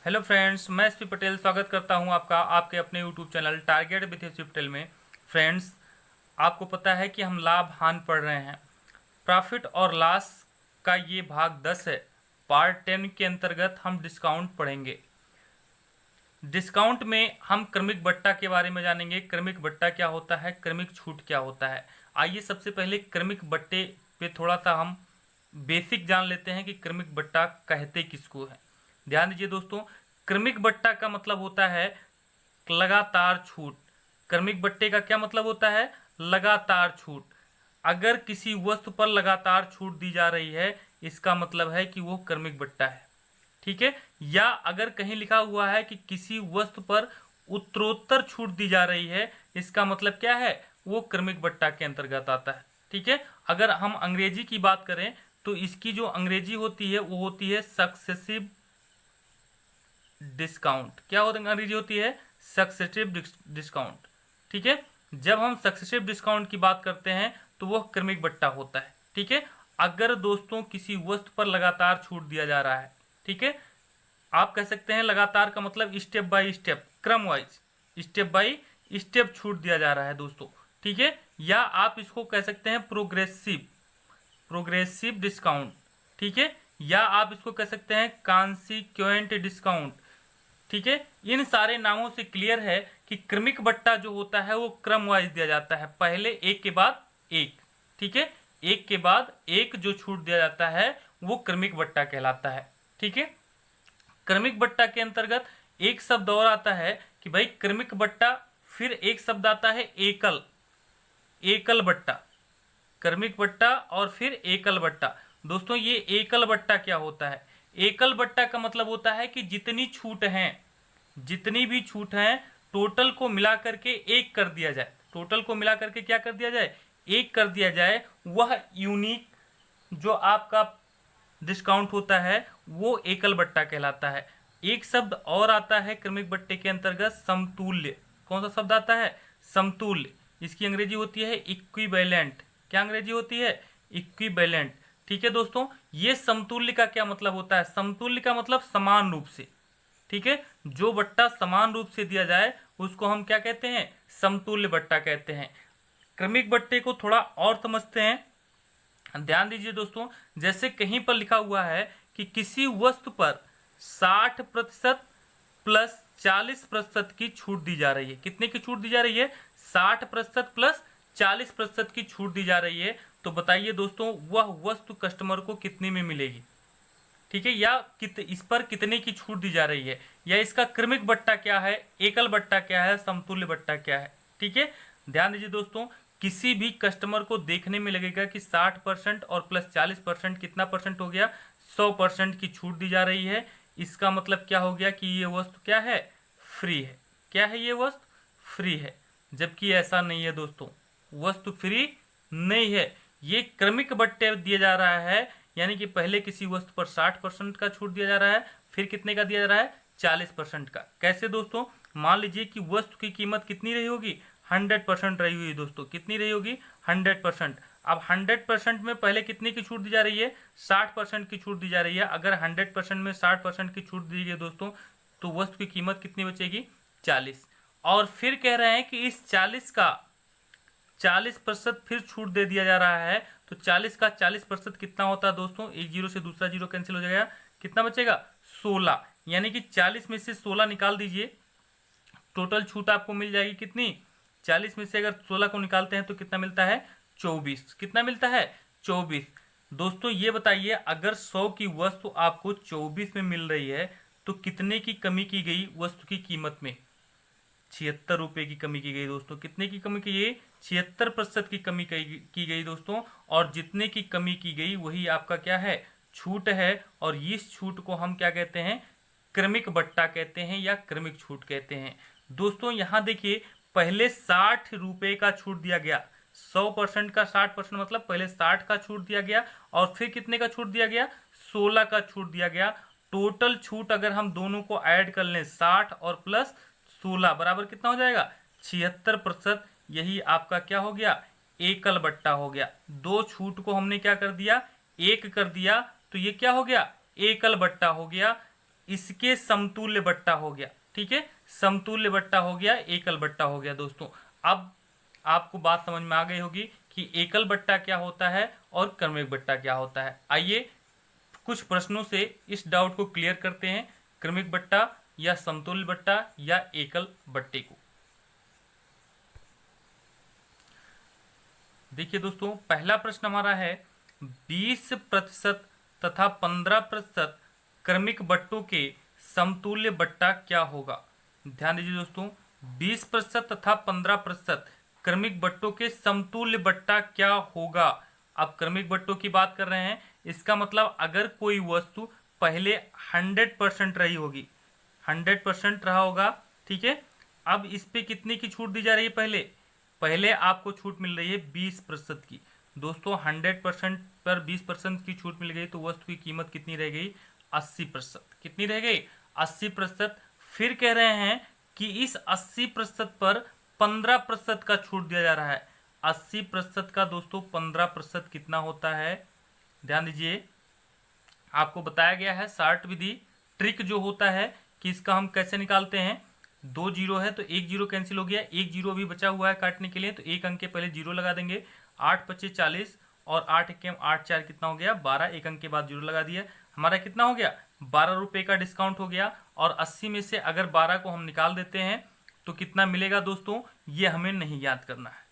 Hello friends, मैं SP Patel स्वागत करता हूं आपका आपके अपने YouTube channel target with SP Patel में। फ्रेंड्स, आपको पता है कि हम लाभ हानि पढ़ रहे हैं। प्रॉफिट और लॉस का ये भाग 10 है। पार्ट 10 के अंतर्गत हम डिस्काउंट पढ़ेंगे। डिस्काउंट में हम क्रमिक बट्टा के बारे में जानेंगे। क्रमिक बट्टा क्या होता है, क्रमिक छूट क्या होता है। आइए सबसे पहले क्रमिक बट्टे पे थोड़ा सा हम बेसिक जान लेते हैं कि क्रमिक बट्टा कहते किसको है। ध्यान दीजिए दोस्तों, क्रमिक बट्टा का मतलब होता है लगातार छूट। क्रमिक बट्टे का क्या मतलब होता है? लगातार छूट। अगर किसी वस्तु पर लगातार छूट दी जा रही है, इसका मतलब है कि वो क्रमिक बट्टा है। ठीक है। या अगर कहीं लिखा हुआ है कि किसी वस्तु पर उत्तरोत्तर छूट दी जा रही है, इसका मतलब क्या है? वो क्रमिक बट्टा के अंतर्गत आता है। ठीक है। अगर हम अंग्रेजी की बात करें तो इसकी जो अंग्रेजी होती है वो होती है सक्सेसिव डिस्काउंट। क्या होता है? अंग्रेजी होती है सक्सेसिव डिस्काउंट। ठीक है। जब हम सक्सेसिव डिस्काउंट की बात करते हैं तो वह क्रमिक बट्टा होता है। ठीक है। अगर दोस्तों किसी वस्तु पर लगातार छूट दिया जा रहा है, ठीक है, आप कह सकते हैं लगातार का मतलब स्टेप बाय स्टेप, क्रम वाइज, स्टेप बाय स्टेप छूट दिया जा रहा है दोस्तों। ठीक है। या आप इसको कह सकते हैं प्रोग्रेसिव प्रोग्रेसिव डिस्काउंट। ठीक है। या आप इसको कह सकते हैं कॉन्सिक्वेंट डिस्काउंट। ठीक है। इन सारे नामों से क्लियर है कि क्रमिक बट्टा जो होता है वो क्रम वाइज दिया जाता है, पहले एक के बाद एक। ठीक है। एक के बाद एक जो छूट दिया जाता है वो क्रमिक बट्टा कहलाता है। ठीक है। क्रमिक बट्टा के अंतर्गत एक शब्द और आता है कि भाई क्रमिक बट्टा, फिर एक शब्द आता है एकल, एकल बट्टा। क्रमिक बट्टा और फिर एकल बट्टा। दोस्तों ये एकल बट्टा क्या होता है? एकल बट्टा का मतलब होता है कि जितनी छूट है, जितनी भी छूट है, टोटल को मिला करके एक कर दिया जाए। टोटल को मिला करके क्या कर दिया जाए? एक कर दिया जाए। वह यूनिक जो आपका डिस्काउंट होता है वो एकल बट्टा कहलाता है। एक शब्द और आता है क्रमिक बट्टे के अंतर्गत, समतुल्य। कौन सा शब्द आता है? समतुल्य। इसकी अंग्रेजी होती है इक्विवेलेंट। क्या अंग्रेजी होती है? इक्विवेलेंट। ठीक है दोस्तों, ये समतुल्य का क्या मतलब होता है? समतुल्य का मतलब समान रूप से। ठीक है। जो बट्टा समान रूप से दिया जाए उसको हम क्या कहते हैं? समतुल्य बट्टा कहते हैं। क्रमिक बट्टे को थोड़ा और समझते हैं। ध्यान दीजिए दोस्तों, जैसे कहीं पर लिखा हुआ है कि किसी वस्तु पर 60% प्लस 40% की छूट दी जा रही है। कितने की छूट दी जा रही है? 60% प्लस 40% की छूट दी जा रही है। तो बताइए दोस्तों, वह वस्तु कस्टमर को कितने में मिलेगी? ठीक है। या इस पर कितने की छूट दी जा रही है? या इसका क्रमिक बट्टा क्या है, एकल बट्टा क्या है, समतुल्य बट्टा क्या है? ठीक है। ध्यान दीजिए दोस्तों, किसी भी कस्टमर को देखने में लगेगा कि 60% और प्लस 40% कितना परसेंट हो गया? 100% की छूट दी जा रही है। इसका मतलब क्या हो गया कि ये वस्तु क्या है? फ्री है। क्या है? ये वस्तु फ्री है। जबकि ऐसा नहीं है दोस्तों, वस्तु फ्री नहीं है। ये क्रमिक बट्टे दिया जा रहा है, यानी कि पहले किसी वस्तु पर 60% का छूट दिया जा रहा है, फिर कितने का दिया जा रहा है? 40% का। कैसे दोस्तों? मान लीजिए कि वस्तु की कीमत कितनी रही होगी? 100% रही हुई दोस्तों। कितनी रही होगी? 100%। अब 100% में पहले कितने की छूट दी जा रही है? 60% की छूट दी जा रही है। अगर 100% में 60% की छूट दी गई दोस्तों, तो वस्तु की कीमत कितनी बचेगी? 40। और फिर कह रहे हैं कि इस 40 का 40% फिर छूट दे दिया जा रहा है। तो 40 का 40% कितना होता है दोस्तों? एक जीरो से दूसरा जीरो कैंसिल हो जाएगा। कितना बचेगा? 16। यानी कि 40 में से 16 निकाल दीजिए, टोटल छूट आपको मिल जाएगी कितनी? 40 में से अगर 16 को निकालते हैं तो कितना मिलता है? 24। कितना मिलता है? 24। दोस्तों ये बताइए, अगर 100 की वस्तु आपको 24 में मिल रही है तो कितने की कमी की गई वस्तु की कीमत में? 76 रुपए की कमी की गई दोस्तों। कितने की कमी की गई? 76% की कमी की गई दोस्तों। और जितने की कमी की गई वही आपका क्या है? छूट है। और इस छूट को हम क्या कहते हैं? क्रमिक बट्टा कहते हैं या क्रमिक छूट कहते हैं। दोस्तों यहां देखिए, पहले 60 रुपए का छूट दिया गया। 100% का 60% मतलब पहले 60 का छूट दिया गया और फिर कितने का छूट दिया गया? 16 का छूट दिया गया। टोटल छूट अगर हम दोनों को ऐड कर लें, 60 और प्लस 16 बराबर कितना हो जाएगा? 76%। यही आपका क्या हो गया? एकल बट्टा हो गया। दो छूट को हमने क्या कर दिया? एक कर दिया, तो ये क्या हो गया? एकल बट्टा हो गया। इसके समतुल्य बट्टा हो गया। ठीक है, समतुल्य बट्टा हो गया, एकल बट्टा हो गया। दोस्तों अब आपको बात समझ में आ गई होगी कि एकल बट्टा क्या होता है और क्रमिक बट्टा क्या होता है। आइए कुछ प्रश्नों से इस डाउट को क्लियर करते हैं, क्रमिक बट्टा या समतुल्य बट्टा या एकल बट्टे को। देखिए दोस्तों, पहला प्रश्न हमारा है 20% तथा 15% क्रमिक बट्टों के समतुल्य बट्टा क्या होगा। ध्यान दीजिए दोस्तों, 20% तथा 15% क्रमिक बट्टों के समतुल्य बट्टा क्या होगा। अब क्रमिक बट्टों की बात कर रहे हैं, इसका मतलब अगर कोई वस्तु पहले 100% रही होगी, 100% रहा होगा। ठीक है, अब इस पे कितने की छूट दी जा रही है। पहले आपको छूट मिल रही है 20% की। दोस्तों 100% पर 20% की छूट मिल गई तो वस्तु की कीमत कितनी रह गई, 80%। कितनी रह गई, 80%। फिर कह रहे हैं कि इस 80% पर 15% का छूट दिया जा रहा है। 80% का दोस्तों 15% कितना होता है, ध्यान दीजिए, आपको बताया गया है शार्ट विधि, ट्रिक जो होता है कि इसका हम कैसे निकालते हैं। 2 जीरो है तो 1 जीरो कैंसिल हो गया, 1 जीरो भी बचा हुआ है काटने के लिए, तो एक अंक के पहले जीरो लगा देंगे। 8 पच्चीस 40 और 8 एकम 8 4 कितना हो गया 12, एक अंक के बाद जीरो लगा दिया। हमारा कितना हो गया 12 रुपये का डिस्काउंट हो गया। और 80 में से अगर 12 को हम निकाल देते हैं तो कितना मिलेगा दोस्तों, ये हमें नहीं याद करना है।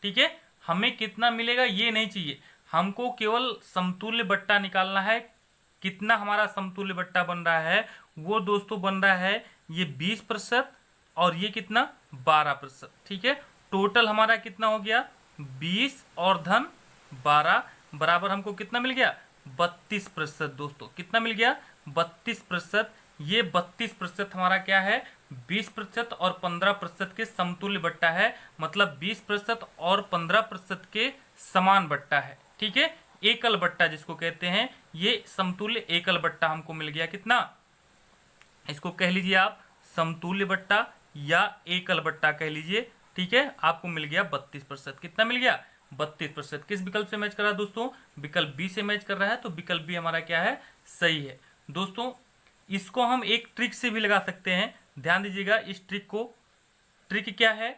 ठीक है, हमें कितना मिलेगा ये नहीं चाहिए, हमको केवल समतुल्य बट्टा निकालना है। कितना हमारा समतुल्य बट्टा बन रहा है, वो दोस्तों बन रहा है ये 20% और ये कितना 12%। ठीक है, टोटल हमारा कितना हो गया 20 और धन 12 बराबर हमको कितना मिल गया 32%। दोस्तों कितना मिल गया 32%। ये 32% हमारा क्या है 20% और 15% के समतुल्य बट्टा है, मतलब 20% और 15% के समान बट्टा है। ठीक है, एकल बट्टा जिसको कहते हैं, ये समतुल्य एकल बट्टा हमको मिल गया। कितना, इसको कह लीजिए आप समतुल्य बट्टा या एकल बट्टा कह लीजिए। ठीक है, आपको मिल गया 32%। कितना मिल गया 32%। किस विकल्प से मैच कर रहा है दोस्तों, विकल्प बी से मैच कर रहा है, तो विकल्प बी हमारा क्या है सही है। दोस्तों इसको हम एक ट्रिक से भी लगा सकते हैं, ध्यान दीजिएगा इस ट्रिक को। ट्रिक क्या है,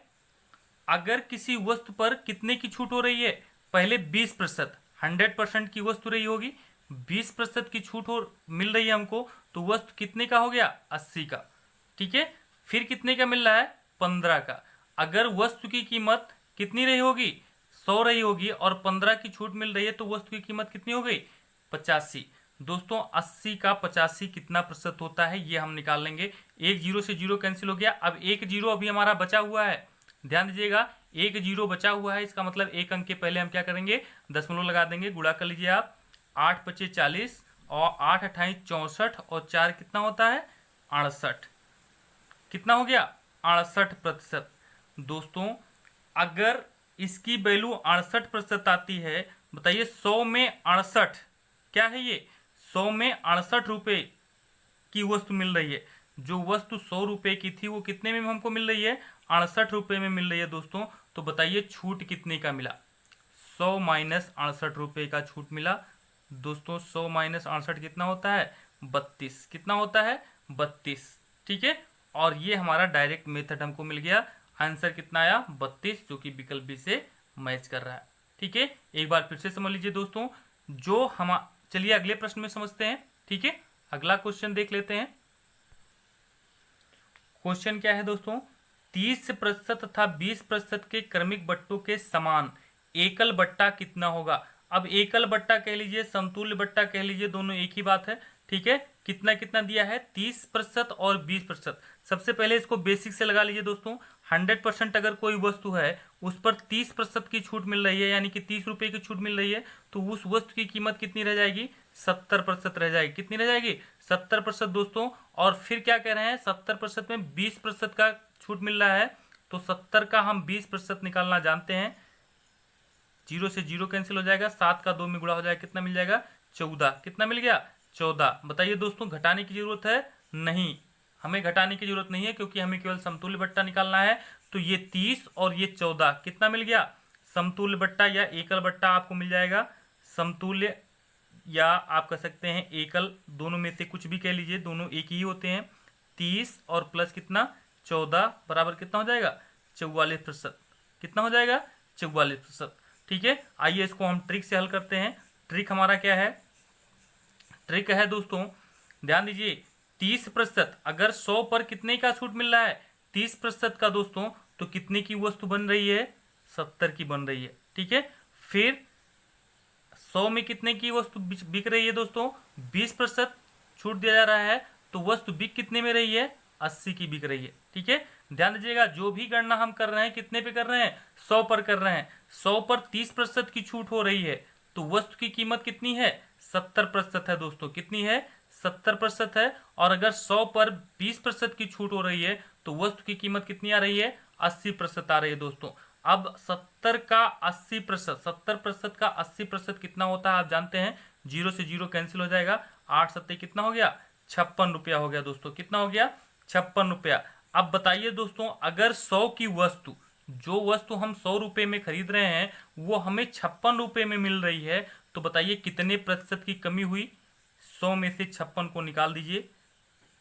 अगर किसी वस्तु पर कितने की छूट हो रही है, पहले 20%, 100% की वस्तु रही होगी, 20% की छूट हो मिल रही है हमको, तो वस्तु कितने का हो गया 80 का। ठीक है, फिर कितने का मिल रहा है 15 का। अगर वस्तु की कीमत कितनी रही होगी 100 रही होगी और 15 की छूट मिल रही है तो वस्तु की कीमत कितनी हो गई 85। दोस्तों 80 का 85 कितना प्रतिशत होता है ये हम निकाल लेंगे। एक जीरो से जीरो कैंसिल हो गया, अब एक जीरो अभी हमारा बचा हुआ है, ध्यान दीजिएगा एक जीरो बचा हुआ है, इसका मतलब एक अंक के पहले हम क्या करेंगे दशमलव लगा देंगे। गुणा कर लीजिए आप, 8 पच्चीस 40 और 8 अट्ठाईस 64 और 4 कितना होता है 68। कितना हो गया 68%। दोस्तों अगर इसकी वैल्यू 68% आती है, बताइए 100 में 68 क्या है, ये 100 में 68 रुपये की वस्तु मिल रही है। जो वस्तु 100 रुपये की थी वो कितने में हमको मिल रही है 68 रुपये में मिल रही है दोस्तों। तो बताइए छूट कितने का मिला, 100 माइनस 68 रुपये का छूट मिला। दोस्तों 100 माइनस 68 कितना होता है 32, कितना होता है 32। ठीक है, और ये हमारा डायरेक्ट मेथड हमको मिल गया, आंसर कितना आया 32, जो कि विकल्प बी से मैच कर रहा है। ठीक है, एक बार फिर से समझ लीजिए दोस्तों, जो हम चलिए अगले प्रश्न में समझते हैं। ठीक है, अगला क्वेश्चन देख लेते हैं। क्वेश्चन क्या है दोस्तों, 30% तथा 20% के क्रमिक बट्टों के समान एकल बट्टा कितना होगा। अब एकल बट्टा कह लीजिए समतुल्य बट्टा कह लीजिए, दोनों एक ही बात है। ठीक है, कितना कितना दिया है 30% और 20%। सबसे पहले इसको बेसिक से लगा लीजिए दोस्तों। 100% अगर कोई वस्तु है उस पर 30% की छूट मिल रही है, यानी कि 30 रुपये की छूट मिल रही है, तो उस वस्तु की कीमत कितनी रह जाएगी 70% रह जाएगी। कितनी रह जाएगी 70% दोस्तों। और फिर क्या कह रहे हैं 70% में 20% का छूट मिल रहा है, तो 70 का हम 20% निकालना जानते हैं। जीरो से जीरो कैंसिल हो जाएगा, 7 का 2 में गुणा हो जाएगा, कितना मिल जाएगा 14। कितना मिल गया 14। बताइए दोस्तों घटाने की जरूरत है नहीं, हमें घटाने की जरूरत नहीं है क्योंकि हमें केवल समतुल्य बट्टा निकालना है। तो ये 30 और ये 14 कितना मिल गया समतुल्य बट्टा या एकल बट्टा आपको मिल जाएगा। समतुल्य या आप कह सकते हैं एकल, दोनों में से कुछ भी कह लीजिए, दोनों एक ही होते हैं। 30 और प्लस कितना 14 बराबर कितना हो जाएगा 44%। कितना हो जाएगा 44%। ठीक है, आइए इसको हम ट्रिक से हल करते हैं। ट्रिक हमारा क्या है, ट्रिक है दोस्तों ध्यान दीजिए 30%, अगर 100 पर कितने का छूट मिल रहा है 30% का दोस्तों, तो कितने की वस्तु बन रही है 70 की बन रही है। ठीक है, फिर 100 में कितने की वस्तु बिक रही है दोस्तों 20% छूट दिया जा रहा है, तो वस्तु बिक कितने में रही है 80 की बिक रही है। ठीक है, ध्यान दीजिएगा जो भी गणना हम कर रहे हैं कितने पे कर रहे हैं 100 पर कर रहे हैं। 100 पर 30% की छूट हो रही है, तो वस्तु की कीमत कितनी है 70% है दोस्तों। कितनी है 70% है। और अगर 100 पर 20% की छूट हो रही है, तो वस्तु की कीमत कितनी आ रही है 80% आ रही है दोस्तों। अब 70 का 80%, 70% का 80% कितना होता है आप जानते हैं, जीरो से जीरो कैंसिल हो जाएगा, 8 सत्ते कितना हो गया 56 रुपया हो गया दोस्तों। कितना हो गया 56 रुपया। अब बताइए दोस्तों, अगर 100 की वस्तु, जो वस्तु हम 100 रुपये में खरीद रहे हैं वो हमें 56 रुपये में मिल रही है, तो बताइए कितने प्रतिशत की कमी हुई। 100 में से 56 को निकाल दीजिए,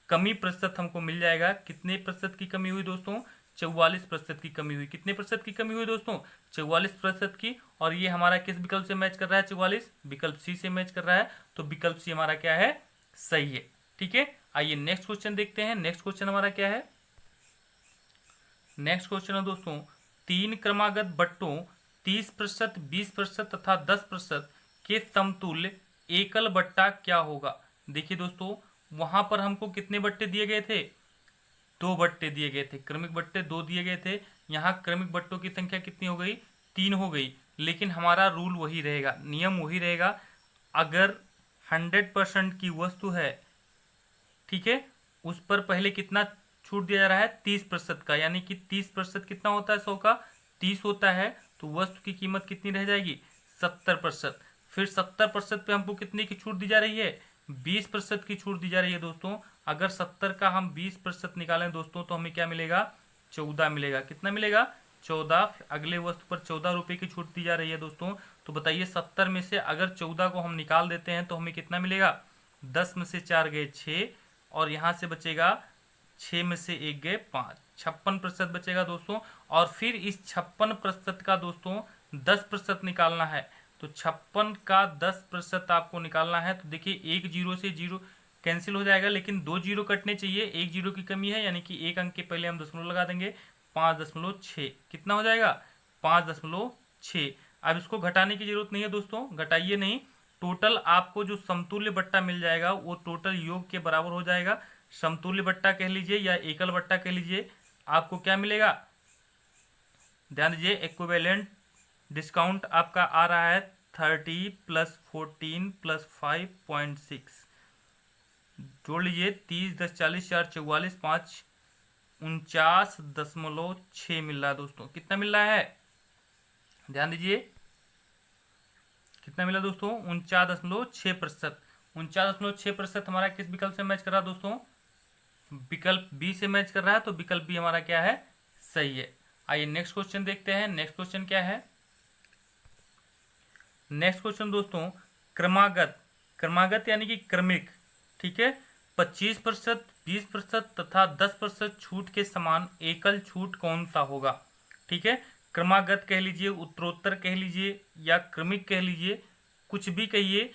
कमी प्रतिशत हमको मिल जाएगा। कितने प्रतिशत की कमी हुई दोस्तों 44% की कमी हुई। कितने प्रतिशत की कमी हुई दोस्तों 44% की। और ये हमारा किस विकल्प से मैच कर रहा है 44, विकल्प सी से मैच कर रहा है, तो विकल्प सी हमारा क्या है सही है। ठीक है, आइए नेक्स्ट क्वेश्चन देखते हैं। नेक्स्ट क्वेश्चन हमारा क्या है, नेक्स्ट क्वेश्चन है दोस्तों 3 क्रमागत बट्टों 30%, 20% तथा 10% के समतुल्य एकल बट्टा क्या होगा। देखिए दोस्तों, वहां पर हमको कितने बट्टे दिए गए थे 2 बट्टे दिए गए थे, क्रमिक बट्टे 2 दिए गए थे। यहाँ क्रमिक बट्टों की संख्या कितनी हो गई 3 हो गई। लेकिन हमारा रूल वही रहेगा, नियम वही रहेगा, अगर 100% की वस्तु है, ठीक है, उस पर पहले कितना छूट दिया जा रहा है 30% का, यानी कि 30% कितना होता है 100 का 30 होता है, तो वस्तु की कीमत कितनी रह जाएगी 70%। फिर 70% पे हमको कितने की छूट दी जा रही है 20% की छूट दी जा रही है दोस्तों। अगर 70 का हम 20% निकालें दोस्तों, तो हमें क्या मिलेगा 14 मिलेगा। कितना मिलेगा 14। अगले वस्तु पर 14 रुपये की छूट दी जा रही है दोस्तों। तो बताइए 70 में से अगर 14 को हम निकाल देते हैं तो हमें कितना मिलेगा 10 में से 4 गए 6, और यहाँ से बचेगा 6 में से 1 गए 5, 56% बचेगा दोस्तों। और फिर इस 56% का दोस्तों 10% निकालना है, तो 56 का 10% आपको निकालना है। तो देखिए एक जीरो से जीरो कैंसिल हो जाएगा, लेकिन 2 जीरो कटने चाहिए, 1 जीरो की कमी है, यानी कि 1 अंक के पहले हम दशमलव लगा देंगे, 5.6 कितना हो जाएगा 5.6। अब इसको घटाने की जरूरत नहीं है दोस्तों, घटाइए नहीं, टोटल आपको जो समतुल्य बट्टा मिल जाएगा वो टोटल योग के बराबर हो जाएगा। समतुल्य बट्टा कह लीजिए या एकल बट्टा कह लीजिए, आपको क्या मिलेगा ध्यान दीजिए, इक्विवेलेंट डिस्काउंट आपका आ रहा है 30 + 14 + 5.6, जोड़ लीजिए 30 10 40 4 44 5 49.6 मिल रहा है दोस्तों। कितना मिल रहा है ध्यान दीजिए, कितना मिला दोस्तों 49.6%। 49.6% हमारा किस विकल्प से मैच कर रहा है दोस्तों, विकल्प बी से मैच कर रहा है, तो विकल्प बी हमारा क्या है सही है। आइए नेक्स्ट क्वेश्चन देखते हैं। नेक्स्ट क्वेश्चन क्या है, नेक्स्ट क्वेश्चन दोस्तों क्रमागत, क्रमागत यानी कि क्रमिक, ठीक है, 25%, 20% तथा 10% छूट के समान एकल छूट कौन सा होगा। ठीक है, क्रमागत कह लीजिए, उत्तरोत्तर कह लीजिए या क्रमिक कह लीजिए, कुछ भी कहिए,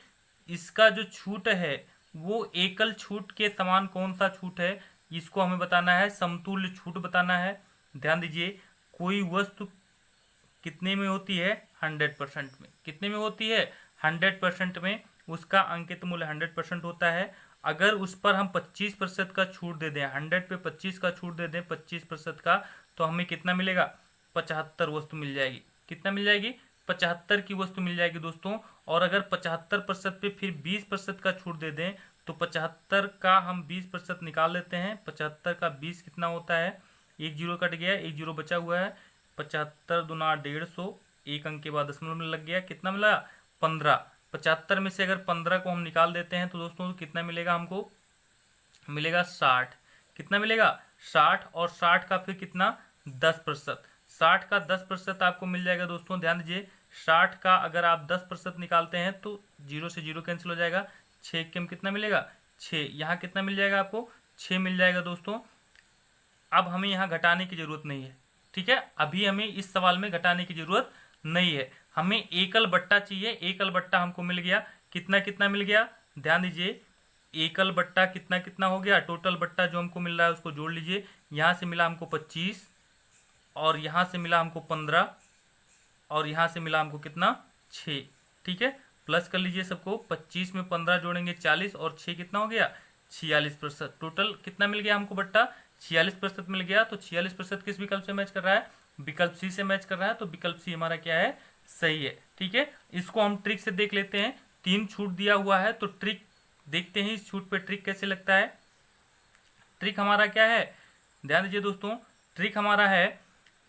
इसका जो छूट है वो एकल छूट के समान कौन सा छूट है, इसको हमें बताना है, समतुल्य छूट बताना है। ध्यान दीजिए, कोई वस्तु कितने में होती है 100% में, कितने में होती है 100% में, उसका अंकित मूल्य 100% होता है। अगर उस पर हम 25% का छूट दे दें, 100 पे 25 का छूट दे दें 25% का, तो हमें कितना मिलेगा 75 वस्तु मिल जाएगी। कितना मिल जाएगी 75 की वस्तु मिल जाएगी दोस्तों। और अगर 75% पे फिर 20% का छूट दे दें, तो 75 का हम 20% निकाल लेते हैं, 75 का 20 कितना होता है, 1 जीरो कट गया, 1 जीरो बचा हुआ है, 75 दूना 150, 1 अंक के बाद दशमलव में लग गया, कितना मिला 15। 75 में से अगर 15 को हम निकाल देते हैं तो दोस्तों कितना मिलेगा हमको, मिलेगा 60। कितना मिलेगा 60, और 60 का फिर कितना 10%, 60 का 10% आपको मिल जाएगा दोस्तों। ध्यान दीजिए 60 का अगर आप 10% निकालते हैं तो 0 से 0 कैंसिल हो जाएगा, 6 के कितना मिलेगा 6, यहाँ कितना मिल जाएगा आपको 6 मिल जाएगा दोस्तों। अब हमें यहाँ घटाने की जरूरत नहीं है, ठीक है, अभी हमें इस सवाल में घटाने की जरूरत नहीं है, हमें एकल बट्टा चाहिए। एकल बट्टा हमको मिल गया, कितना कितना मिल गया, ध्यान दीजिए, एकल बट्टा कितना कितना हो गया, टोटल बट्टा जो हमको मिल रहा है उसको जोड़ लीजिए। यहाँ से मिला हमको 25 और यहाँ से मिला हमको 15 और यहाँ से मिला हमको कितना 6, ठीक है, प्लस कर लीजिए सबको, 25 में 15 जोड़ेंगे 40 और 6 कितना हो गया 46%। टोटल कितना मिल गया हमको बट्टा 46% मिल गया। तो 46% किस विकल्प से मैच कर रहा है, विकल्प सी से मैच कर रहा है, तो विकल्प सी हमारा क्या है, सही है, ठीक है। इसको हम ट्रिक से देख लेते हैं, 3 छूट दिया हुआ है तो ट्रिक देखते हैं इस छूट पे ट्रिक कैसे लगता है। ट्रिक हमारा क्या है, ध्यान दीजिए दोस्तों, ट्रिक हमारा है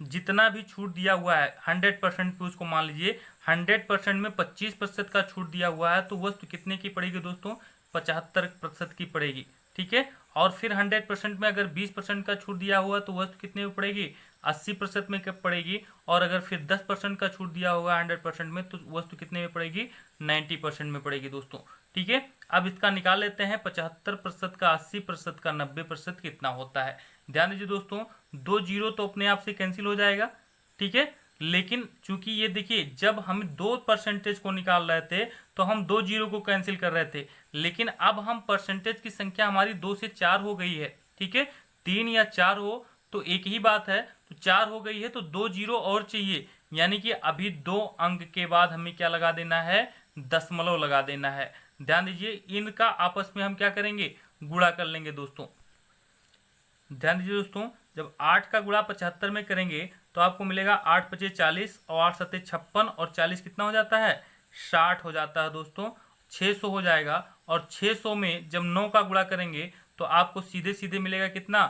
जितना भी छूट दिया हुआ है 100% पे उसको मान लीजिए 100% में 25% का छूट दिया हुआ है तो वस्तु कितने की पड़ेगी दोस्तों, 75% की पड़ेगी, ठीक है। और फिर 100% में अगर 20% का छूट दिया हुआ तो वस्तु कितने में पड़ेगी, 80% में कब पड़ेगी। और अगर फिर 10% का छूट दिया हुआ 100% में तो वस्तु कितने में पड़ेगी, 90% में पड़ेगी दोस्तों, ठीक है। अब इसका निकाल लेते हैं, 75% का 80% का 90% कितना होता है। ध्यान दीजिए दोस्तों, 2 जीरो तो अपने आप से कैंसिल हो जाएगा, ठीक है, लेकिन चूंकि ये देखिए जब हम 2% को निकाल रहे थे तो हम 2 जीरो को कैंसिल कर रहे थे, लेकिन अब हम परसेंटेज की संख्या हमारी 2 से 4 हो गई है, ठीक है, 3 या 4 हो तो एक ही बात है, तो 4 हो गई है तो 2 जीरो और चाहिए, यानी कि अभी 2 अंक के बाद हमें क्या लगा देना है, दशमलव लगा देना है। ध्यान दीजिए इनका आपस में हम क्या करेंगे, गुणा कर लेंगे दोस्तों। ध्यान दीजिए दोस्तों, जब 8 का गुणा 75 में करेंगे तो आपको मिलेगा 8 पचे 40 और 8 सत्ते 56 और 40 कितना हो जाता है, 60 हो जाता है दोस्तों, 600 हो जाएगा। और 600 में जब 9 का गुणा करेंगे तो आपको सीधे सीधे मिलेगा कितना,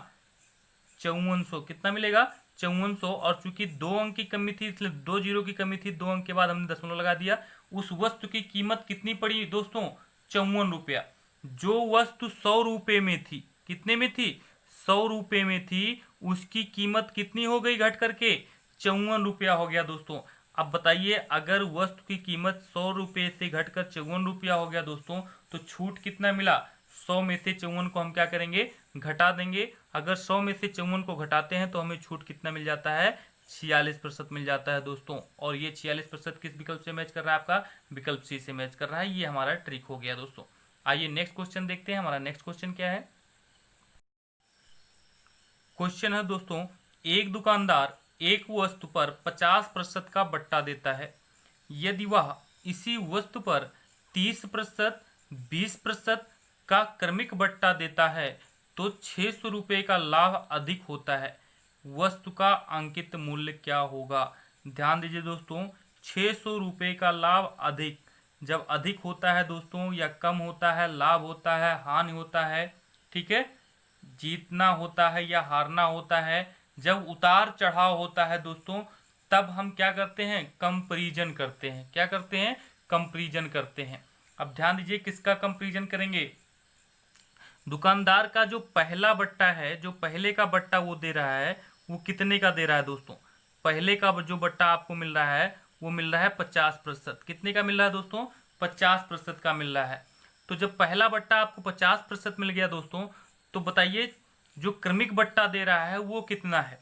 5400, कितना मिलेगा 5400। और चूंकि 2 अंक की कमी थी इसलिए 2 जीरो की कमी थी, 2 अंक के बाद हमने दशमलव लगा दिया। उस वस्तु की कीमत कितनी पड़ी दोस्तों, 54 रुपया। जो वस्तु 100 रुपये में थी, कितने में थी, 100 रुपये में थी, उसकी कीमत कितनी हो गई घट करके, 54 रुपया हो गया दोस्तों। अब बताइए अगर वस्तु की कीमत 100 रुपये से घटकर 54 रुपया हो गया दोस्तों तो छूट कितना मिला, 100 में से 54 को हम क्या करेंगे, घटा देंगे। अगर 100 में से 54 को घटाते हैं तो हमें छूट कितना मिल जाता है, 46% मिल जाता है दोस्तों। और ये 46% किस विकल्प से मैच कर रहा है, आपका विकल्प सी से मैच कर रहा है। ये हमारा ट्रिक हो गया दोस्तों। आइए नेक्स्ट क्वेश्चन देखते हैं, हमारा नेक्स्ट क्वेश्चन क्या है। क्वेश्चन है दोस्तों, एक दुकानदार एक वस्तु पर 50% का बट्टा देता है, यदि वह इसी वस्तु पर 30%, 20% का क्रमिक बट्टा देता है तो 600 रुपये का लाभ अधिक होता है, वस्तु का अंकित मूल्य क्या होगा। ध्यान दीजिए दोस्तों, 600 रुपये का लाभ अधिक, जब अधिक होता है दोस्तों या कम होता है, लाभ होता है, हानि होता है, ठीक है, जीतना होता है या हारना होता है, जब उतार चढ़ाव होता है दोस्तों तब हम क्या करते हैं, कंपैरिजन करते हैं। क्या करते हैं, कंपैरिजन करते हैं। अब ध्यान दीजिए किसका कंपैरिजन करेंगे, दुकानदार का जो पहला बट्टा है, जो पहले का बट्टा वो दे रहा है वो कितने का दे रहा है दोस्तों, पहले का जो बट्टा आपको मिल रहा है वो मिल रहा है 50%। कितने का मिल रहा है दोस्तों, 50% का मिल रहा है। तो जब पहला बट्टा आपको 50% मिल गया दोस्तों तो बताइए जो क्रमिक बट्टा दे रहा है वो कितना है।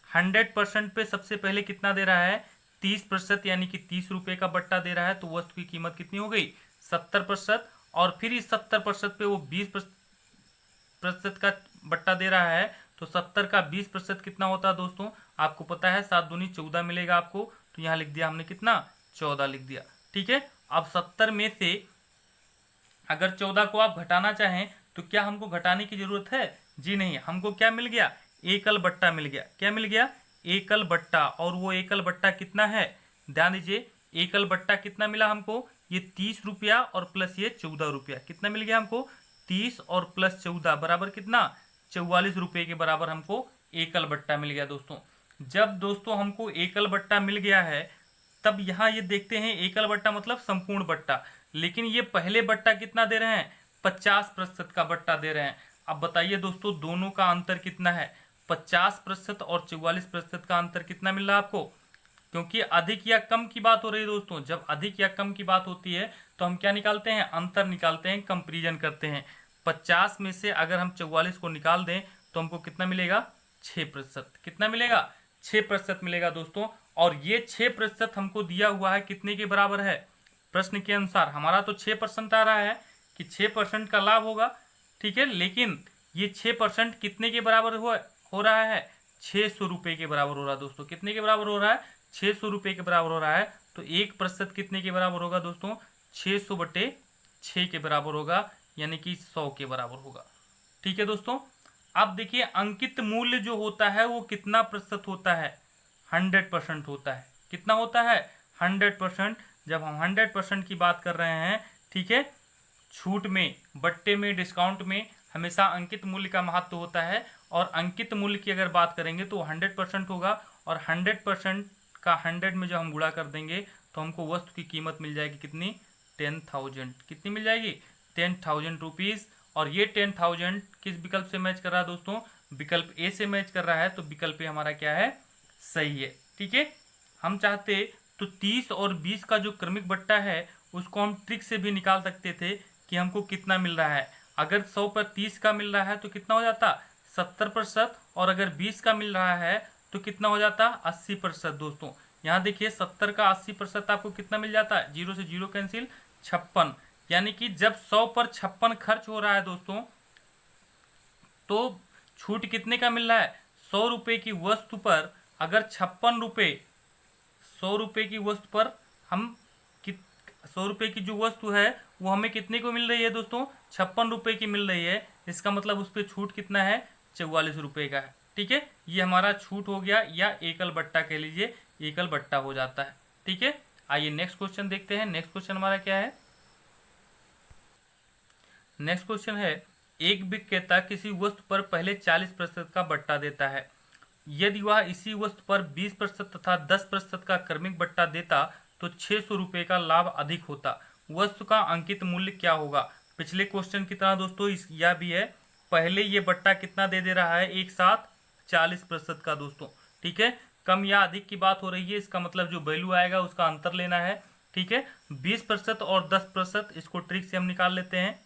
100% पे सबसे पहले कितना दे रहा है, 30%, यानी कि 30 रुपये का बट्टा दे रहा है तो वस्तु की कीमत कितनी हो गई, 70%। और फिर इस 70% पे वो 20% का बट्टा दे रहा है तो 70 का 20% कितना होता है दोस्तों, आपको पता है 7 दूनी 14 मिलेगा आपको, तो यहाँ लिख दिया हमने कितना, 14 लिख दिया, ठीक है। अब 70 में से अगर 14 को आप घटाना चाहें तो क्या हमको घटाने की जरूरत है, जी नहीं, हमको क्या मिल गया, एकल बट्टा मिल गया। क्या मिल गया, एकल बट्टा। और वो एकल बट्टा कितना है, ध्यान दीजिए एकल बट्टा कितना मिला हमको, ये 30 रुपया और प्लस ये 14 रुपया, कितना मिल गया हमको, 30 और प्लस 14 बराबर कितना, 44 रुपये के बराबर हमको एकल बट्टा मिल गया दोस्तों। जब दोस्तों हमको एकल बट्टा मिल गया है तब यहाँ ये देखते हैं एकल बट्टा मतलब संपूर्ण बट्टा, लेकिन ये पहले बट्टा कितना दे रहे हैं, 50% का बट्टा दे रहे हैं। अब बताइए दोस्तों दोनों का अंतर कितना है, 50% और 44% का अंतर कितना मिल रहा है आपको, क्योंकि अधिक या कम की बात हो रही है दोस्तों। जब अधिक या कम की बात होती है तो हम क्या निकालते हैं, अंतर निकालते हैं, कंपेरिजन करते हैं। 50 में से अगर हम 44 को निकाल दें तो हमको कितना मिलेगा, 6%। कितना मिलेगा, 6% मिलेगा दोस्तों। और ये 6% हमको दिया हुआ है कितने के बराबर है, प्रश्न के अनुसार हमारा तो 6% आ रहा है कि 6% का लाभ होगा, ठीक है। लेकिन ये 6% कितने के बराबर हो रहा है, 600 रुपये के बराबर हो रहा है दोस्तों। कितने के बराबर हो रहा है, 600 रुपये के बराबर हो रहा है। तो 1% कितने के बराबर होगा दोस्तों, 600/6 के बराबर होगा, यानी कि 100 के बराबर होगा, ठीक है दोस्तों। अब देखिए अंकित मूल्य जो होता है वो कितना प्रतिशत होता है, 100% होता है। कितना होता है, 100%। जब हम 100% की बात कर रहे हैं, ठीक है, छूट में, बट्टे में, डिस्काउंट में हमेशा अंकित मूल्य का महत्व होता है। और अंकित मूल्य की अगर बात करेंगे तो 100% होगा। और 100% का 100 में जब हम गुणा कर देंगे तो हमको वस्तु की कीमत मिल जाएगी कितनी, 10,000। कितनी मिल जाएगी, 10,000 रुपीज़। और ये 10,000 किस विकल्प से मैच कर रहा है दोस्तों, विकल्प ए से मैच कर रहा है। तो विकल्प ए हमारा क्या है, सही है, ठीक है। हम चाहते तो 30 और 20 का जो क्रमिक बट्टा है उसको हम ट्रिक से भी निकाल सकते थे कि हमको कितना मिल रहा है। अगर 100 पर 30 का मिल रहा है तो कितना हो जाता, 70%। और अगर 20 का मिल रहा है तो कितना हो जाता, 80% दोस्तों। यहाँ देखिए 70 का 80% आपको कितना मिल जाता है, 0 से 0 कैंसिल, 56। यानी कि जब 100 पर 56 खर्च हो रहा है दोस्तों तो छूट कितने का मिल रहा है, 100 रुपये की वस्तु पर अगर 56 रुपये, 100 रुपये की वस्तु पर हम 100 रुपये की जो वस्तु है वो हमें कितने को मिल रही है दोस्तों, 56 रुपये की मिल रही है। इसका मतलब उस पर छूट कितना है, 44 रुपये का है, ठीक है। ये हमारा छूट हो गया, या एकल बट्टा कह लीजिए, एकल बट्टा हो जाता है, ठीक है। आइए नेक्स्ट क्वेश्चन देखते हैं। नेक्स्ट क्वेश्चन हमारा क्या है, नेक्स्ट क्वेश्चन है, एक विक्रेता किसी वस्तु पर पहले 40% का बट्टा देता है। यदि वह इसी वस्तु पर 20% तथा 10% का क्रमिक बट्टा देता तो 600 रुपये का लाभ अधिक होता। वस्तु का अंकित मूल्य क्या होगा। पिछले क्वेश्चन की तरह दोस्तों यह भी है, पहले ये बट्टा कितना दे रहा है, एक साथ 40% का दोस्तों, ठीक है। कम या अधिक की बात हो रही है, इसका मतलब जो वैल्यू आएगा उसका अंतर लेना है, ठीक है। 20% और 10% इसको ट्रिक से हम निकाल लेते हैं।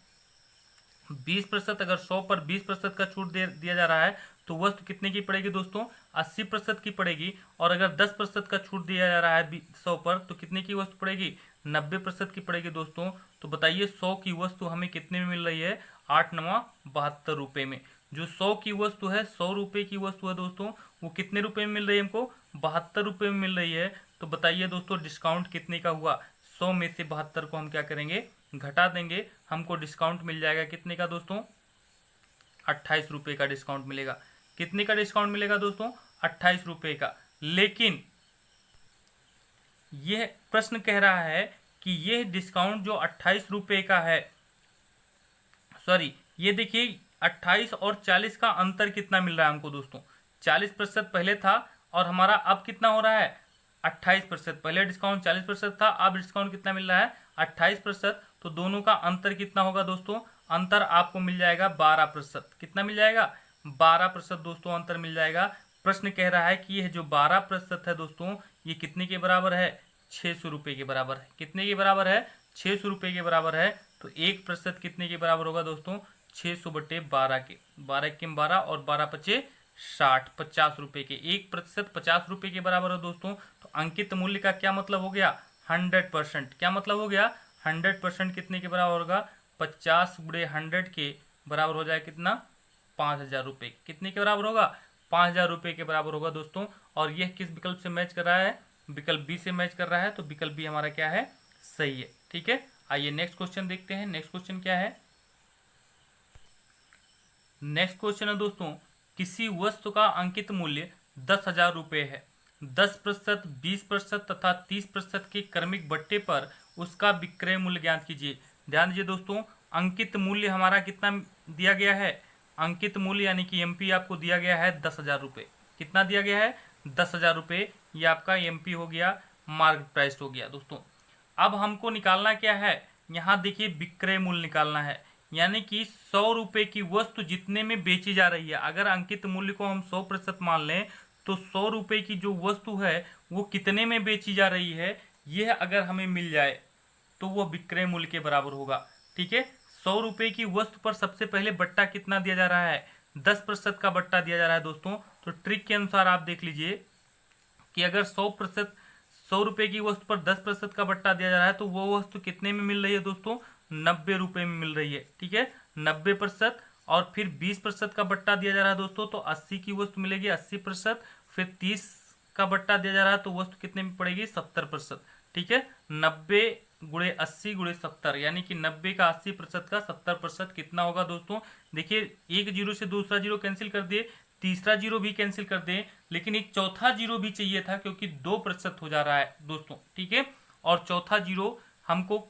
20%, अगर 100 पर 20% का छूट दिया जा रहा है तो वस्तु कितने की पड़ेगी दोस्तों, 80% की पड़ेगी। और अगर 10% का छूट दिया जा रहा है 100 पर तो कितने की वस्तु पड़ेगी, 90% की पड़ेगी दोस्तों। तो बताइए 100 की वस्तु हमें कितने में मिल रही है, 8×9 72 रुपये में। जो 100 की वस्तु है, 100 रुपये की वस्तु है दोस्तों, वो कितने रुपये में मिल रही है हमको, 72 रुपये में मिल रही है। तो बताइए दोस्तों डिस्काउंट कितने का हुआ, 100 में से 72 को हम क्या करेंगे, घटा देंगे। हमको डिस्काउंट मिल जाएगा कितने का दोस्तों, 28 रुपये का डिस्काउंट मिलेगा। कितने का डिस्काउंट मिलेगा दोस्तों, 28 रुपये का। लेकिन यह प्रश्न कह रहा है कि यह डिस्काउंट जो 28 रुपये का है, सॉरी ये देखिए 28 और 40 का अंतर कितना मिल रहा है हमको दोस्तों। 40% पहले था और हमारा अब कितना हो रहा है, 28%। पहले डिस्काउंट 40% था, अब डिस्काउंट कितना मिल रहा है, 28%। तो दोनों का अंतर कितना होगा दोस्तों, अंतर आपको मिल जाएगा 12%। कितना मिल जाएगा, 12% दोस्तों अंतर मिल जाएगा। प्रश्न कह रहा है कि यह जो 12% है दोस्तों ये कितने के बराबर है, 600 रुपये के बराबर है। कितने के बराबर है, 600 रुपये के बराबर है। तो 1% कितने के बराबर होगा दोस्तों, 600/12 के, 12 के 12 और 12×5 60, 50 रुपये के। 1% 50 रुपये के बराबर है दोस्तों। तो अंकित मूल्य का क्या मतलब हो गया, 100%। क्या मतलब हो गया, 100% कितने के बराबर होगा, 50×100 के बराबर हो जाए कितना, 5,000 रुपये। कितने के बराबर होगा, 5,000 रुपये के बराबर होगा दोस्तों। और यह किस विकल्प से मैच कर रहा है, विकल्प बी से मैच कर रहा है। तो विकल्प बी हमारा क्या है, सही है, ठीक है। आइए नेक्स्ट क्वेश्चन देखते हैं। नेक्स्ट क्वेश्चन क्या है, नेक्स्ट क्वेश्चन है दोस्तों, किसी वस्तु का अंकित मूल्य 10,000 रुपये है। 10%, 20% तथा 30% के क्रमिक बट्टे पर उसका विक्रय मूल्य ज्ञात कीजिए। ध्यान दीजिए दोस्तों, अंकित मूल्य हमारा कितना दिया गया है, अंकित मूल्य यानी कि एमपी आपको दिया गया है 10,000 रुपये। कितना दिया गया है, 10,000 रुपये। ये आपका एमपी हो गया, मार्केट प्राइस हो गया दोस्तों। अब हमको निकालना क्या है, यहाँ देखिए विक्रय मूल्य निकालना है, यानी कि 100 रुपये की वस्तु जितने में बेची जा रही है। अगर अंकित मूल्य को हम 100% मान लें तो 100 रुपए की जो वस्तु है वो कितने में बेची जा रही है, यह अगर हमें मिल जाए तो वह विक्रय मूल्य के बराबर होगा। ठीक है, 100 रुपए की वस्तु पर सबसे पहले बट्टा कितना दिया जा रहा है, 10% का बट्टा दिया जा रहा है दोस्तों। तो ट्रिक के अनुसार आप देख लीजिए कि अगर 100% 100 रुपए की वस्तु पर 10% का बट्टा दिया जा रहा है तो वो वस्तु कितने में मिल रही है दोस्तों, 90 रुपए में मिल रही है। ठीक है, 90%, और फिर 20% का बट्टा दिया जा रहा है दोस्तों, तो 80 की वस्तु मिलेगी 80%, फिर 30 का बट्टा दिया जा रहा है तो वस्तु कितने में पड़ेगी, 70%। ठीक है, 90 गुणे 80 गुणे 70, यानी कि 90 का 80% का 70% कितना होगा दोस्तों। देखिए, एक जीरो से दूसरा जीरो कैंसिल कर दिए, तीसरा जीरो भी कैंसिल कर दें, लेकिन एक चौथा जीरो भी चाहिए था क्योंकि 2% हो जा रहा है दोस्तों। ठीक है, और चौथा जीरो हमको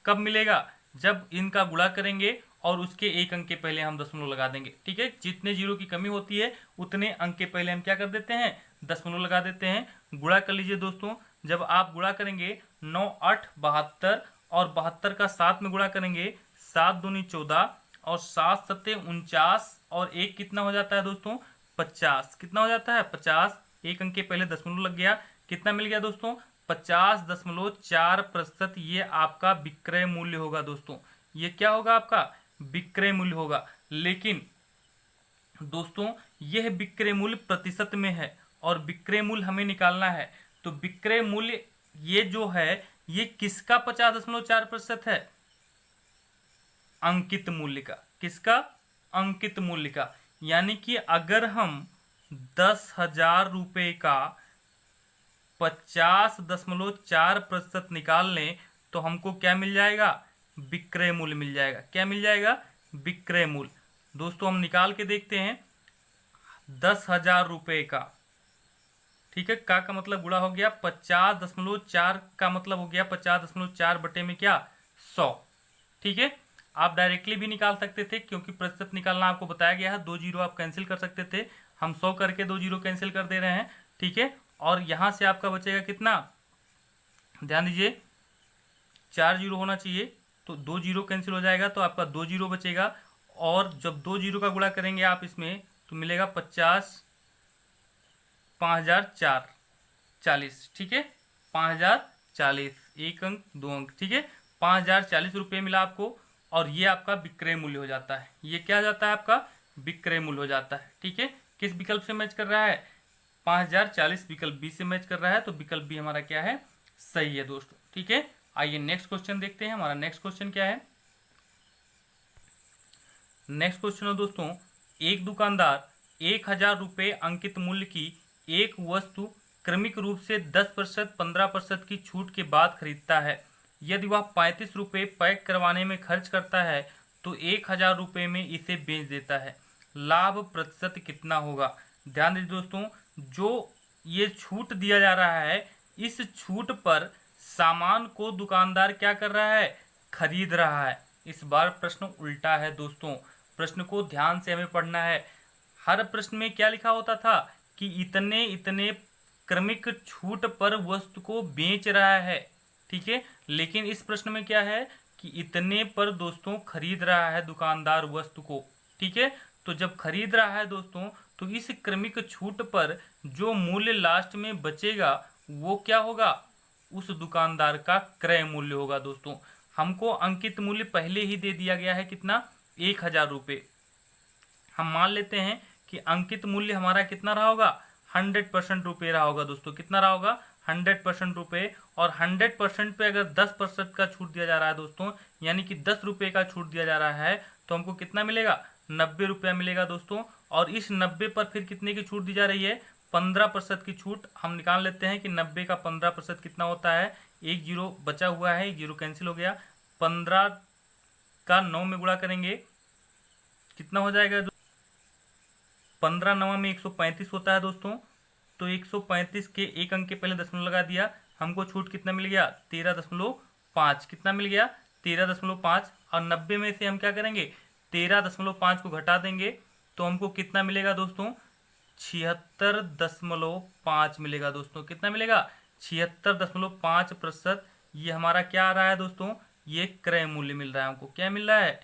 कब मिलेगा, जब इनका गुणा करेंगे और उसके एक अंक के पहले हम दशमलव लगा देंगे। ठीक है, जितने जीरो की कमी होती है उतने अंक के पहले हम क्या कर देते हैं, दशमलव लगा देते हैं। गुणा कर लीजिए दोस्तों, जब आप गुणा करेंगे 9 8 72, और 72 का 7 में गुणा करेंगे 7 दूनी 14, और 7 7 49, और एक कितना हो जाता है दोस्तों, 50। कितना हो जाता है, 50। एक अंक के पहले दशमलव लग गया, कितना मिल गया दोस्तों, 50.4%। ये आपका विक्रय मूल्य होगा दोस्तों। ये क्या होगा, आपका विक्रय मूल्य होगा। लेकिन दोस्तों यह विक्रय मूल्य प्रतिशत में है और विक्रय मूल्य हमें निकालना है। तो विक्रय मूल्य ये जो है ये किसका 50.4% है, अंकित मूल्य का। किसका, अंकित मूल्य का। यानी कि अगर हम 10,000 रुपए का 50.4% निकाल लें तो हमको क्या मिल जाएगा, विक्रय मूल्य मिल जाएगा। क्या मिल जाएगा, विक्रय मूल्य। दोस्तों हम निकाल के देखते हैं, 10,000 रुपए का, ठीक है, का मतलब गुणा हो गया 50.4 का मतलब हो गया 50.4 बटे में क्या, 100। ठीक है, आप डायरेक्टली भी निकाल सकते थे क्योंकि प्रतिशत निकालना आपको बताया गया है। 2 जीरो आप कैंसिल कर सकते थे, हम 100 करके 2 जीरो कैंसिल कर दे रहे हैं। ठीक है, और यहां से आपका बचेगा कितना, ध्यान दीजिए 4 जीरो होना चाहिए, तो 2 जीरो कैंसिल हो जाएगा तो आपका 2 जीरो बचेगा। और जब 2 जीरो का गुणा करेंगे आप इसमें तो मिलेगा 50, 5040। ठीक है, 5040, एक अंक 2 अंक। ठीक है, 5040 रुपये मिला आपको, और ये आपका विक्रय मूल्य हो जाता है। ये क्या हो जाता है, आपका विक्रय मूल्य हो जाता है। ठीक है, किस विकल्प से मैच कर रहा है, 5040 विकल्प बी से मैच कर रहा है, तो विकल्प बी हमारा क्या है, सही है दोस्तों। ठीक है, आइए नेक्स्ट क्वेश्चन देखते हैं। हमारा नेक्स्ट क्वेश्चन क्या है, नेक्स्ट क्वेश्चन है दोस्तों, एक दुकानदार 1000 रुपये अंकित मूल्य की एक वस्तु क्रमिक रूप से 10%, 15% की छूट के बाद खरीदता है। यदि वह 35 रुपये पैक करवाने में खर्च करता है तो 1000 रुपये में इसे बेच देता है। लाभ प्रतिशत कितना होगा। ध्यान दीजिए दोस्तों, जो ये छूट दिया जा रहा है, इस छूट पर सामान को दुकानदार क्या कर रहा है, खरीद रहा है। इस बार प्रश्न उल्टा है दोस्तों, प्रश्न को ध्यान से हमें पढ़ना है। हर प्रश्न में क्या लिखा होता था कि इतने इतने क्रमिक छूट पर वस्तु को बेच रहा है। ठीक है, लेकिन इस प्रश्न में क्या है कि इतने पर दोस्तों खरीद रहा है दुकानदार वस्तु को। ठीक है, तो जब खरीद रहा है दोस्तों तो इस क्रमिक छूट पर जो मूल्य लास्ट में बचेगा वो क्या होगा, उस दुकानदार का क्रय मूल्य होगा दोस्तों। हमको अंकित मूल्य पहले ही दे दिया गया है, कितना, 1000 रुपये। हम मान लेते हैं कि अंकित मूल्य हमारा कितना रहा होगा, 100% रुपये रहा होगा दोस्तों। कितना रहा होगा, 100% रुपये। और 100% पे अगर 10% का छूट दिया जा रहा है दोस्तों, यानी कि 10 रुपये का छूट दिया जा रहा है, तो हमको कितना मिलेगा, 90 रुपया मिलेगा दोस्तों। और इस 90 पर फिर कितने की छूट दी जा रही है, 15% की छूट। हम निकाल लेते हैं कि 90 का 15% कितना होता है, एक जीरो बचा हुआ है, एक जीरो कैंसिल हो गया। 15 का 9 में गुणा करेंगे कितना हो जाएगा, 15 9 में 135 होता है दोस्तों। तो 135 के एक अंक के पहले दशमलव लगा दिया, हमको छूट कितना मिल गया, 13.5। कितना मिल गया, 13.5। और 90 में से हम क्या करेंगे, 13.5 को घटा देंगे तो हमको कितना मिलेगा दोस्तों, 76.5 मिलेगा दोस्तों। कितना मिलेगा, 76.5%। ये हमारा क्या आ रहा है दोस्तों, ये क्रय मूल्य मिल रहा है हमको। क्या मिल रहा है,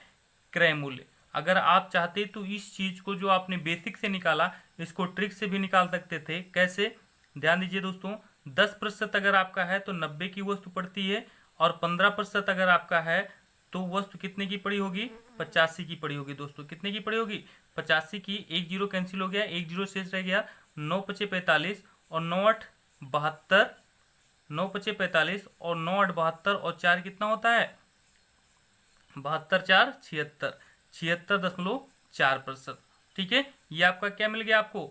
क्रय मूल्य। अगर आप चाहते तो इस चीज को जो आपने बेसिक से निकाला इसको ट्रिक से भी निकाल सकते थे। कैसे? ध्यान दीजिए दोस्तों, 10% अगर आपका है तो 90 की वस्तु पड़ती है, और 15% अगर आपका है तो वस्तु कितने की पड़ी होगी? 85 की पड़ी होगी दोस्तों। कितने की पड़ी होगी? 85 की। एक जीरो कैंसिल हो गया, एक जीरो शेष रह गया। 9 पचे 45 और 9 8 72, 9 पचे 45 और 9 8 72 और 4 कितना होता है? 72 4 76, 76.4%। ठीक है, ये आपका क्या मिल गया? आपको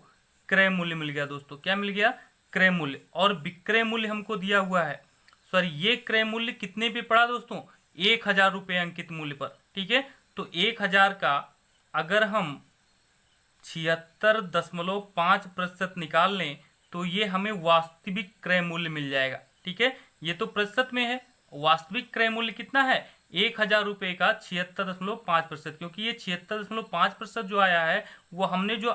क्रय मूल्य मिल गया दोस्तों। क्या मिल गया? क्रय मूल्य। और विक्रय मूल्य हमको दिया हुआ है, सॉरी ये क्रय मूल्य कितने पे पड़ा दोस्तों? 1000 रुपये अंकित मूल्य पर। ठीक है, तो 1000 का अगर हम 76.5% निकाल लें तो ये हमें वास्तविक क्रय मूल्य मिल जाएगा। ठीक है, ये तो प्रतिशत में है, वास्तविक क्रय मूल्य कितना है? 1000 रुपये का 76.5%, क्योंकि ये 76.5% जो आया है वो हमने जो